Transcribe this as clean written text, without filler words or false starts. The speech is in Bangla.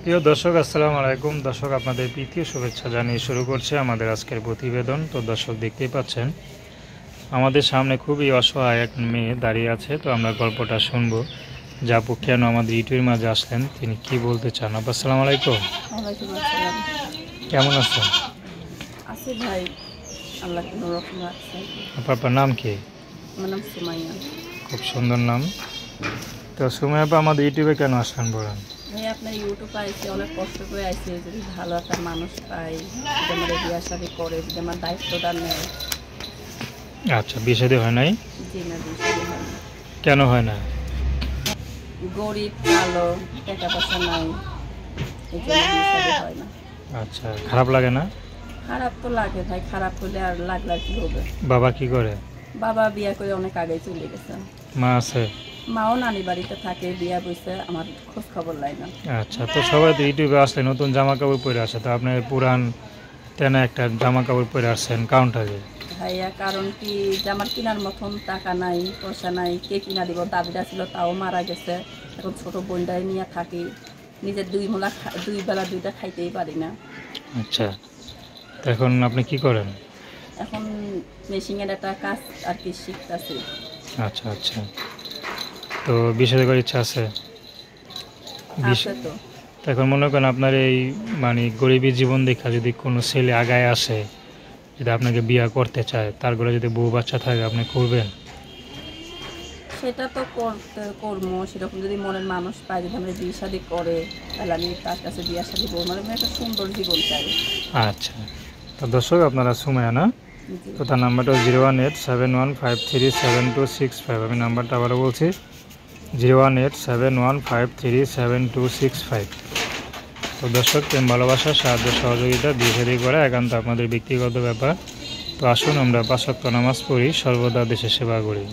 প্রিয় দর্শক, আসসালামু আলাইকুম। দর্শক, আপনাদের প্রীতি শুভেচ্ছা জানিয়ে শুরু করছে আমাদের আজকের প্রতিবেদন। তো দর্শক, দেখতেই পাচ্ছেন আমাদের সামনে খুবই অসহায় এক মেয়ে দাঁড়িয়ে আছে। তো আমরা গল্পটা শুনবো যে আপু কেন আমাদের ইউটিউবের মাঝে আসলেন, তিনি কি বলতে চান। আপু আসসালামু আলাইকুম, ওয়ালাইকুম আসসালাম। কেমন আছেন? আছি ভাই, আল্লাহ কোনো রকম রাখছে। আপু, আপনার নাম কি? আমার নাম সুমাইয়া। খুব সুন্দর নাম। তো সুমাইয়া আপু, আমাদের ইউটিউবে কেন আসলেন বলেন? ভাই, আপনার ইউটিউবে আইসি, অনেক কষ্ট করে আইসি। যদি ভালো একটা মানুষ পাই, যদি আমার বিয়ে শাদি করে, যদি আমার দায়িত্বটা নেয়। আচ্ছা, বিয়ে শাদী হয় নাই? জি না, বিয়ে শাদি হয় না। কেন হয় না? গরিব, কালো, টাকা পয়সা নাই, এই জন্য বিয়ে শাদি হয় না। আচ্ছা, খারাপ লাগে না? খারাপ তো লাগে ভাই, খারাপ হলে আর লাগলে আর কি হবে। বাবা কি করে? বাবা বিয়ে করে অনেক আগেই চলে গেছে। মা আছে? মাও নানি বাড়িতে থাকে, বিয়া বইছে, আমার খোঁজ খবর লাই না। আচ্ছা, তো সবাই তো ইউটিউবে আসলে নতুন জামা কাপড় পরে আসে, তো আপনার পুরান তেনা একটা জামা কাপড় পরে আসছেন কাউন্টারে। ভাইয়া, কারণ কি যে আমার কেনার মতন টাকা নাই, পয়সা নাই, কে কিনা দিব। দাদিরা ছিল, তাও মারা গেছে। এখন ছোট বোনটাই নিয়ে থাকি। নিজের দুই বেলা দুইটা খাইতেই পারি না। আচ্ছা, তো এখন আপনি কি করেন? এখন মেশিনের একটা কাজ আর কি শিখতেছি। আচ্ছা আচ্ছা, তো বিয়ে করার ইচ্ছা আছে? আছে তো। তো এখন মনে করেন আপনার এই মানে গরিবী জীবন দেখা যদি কোনো ছেলে আগায় আসে, যদি আপনাকে বিয়ে করতে চায়, তার ঘরে যদি বউ বাচ্চা থাকে, আপনি করবেন? সেটা তো করবো। সেরকম যদি মনের মানুষ পায়, যদি আমরা বিয়ে শাদি করে, তাহলে আমি তার কাছে বিয়ে শাদি করবো। মানে আমি একটা সুন্দর জীবন চাই। আচ্ছা, তো দর্শক, আপনারা সুমাইয়া না? জি। তো তার নাম্বারটা 01871537265। আমি নাম্বারটা আবারও বলছি, 01871537265। তো দর্শক, প্রেম ভালোবাসা, সাহায্য সহযোগিতা, বিয়ে শাদী করা একান্ত আপনাদের ব্যক্তিগত ব্যাপার। তো আসুন আমরা 5 ওয়াক্ত নামাজ পড়ি, সর্বদা দেশের সেবা করি।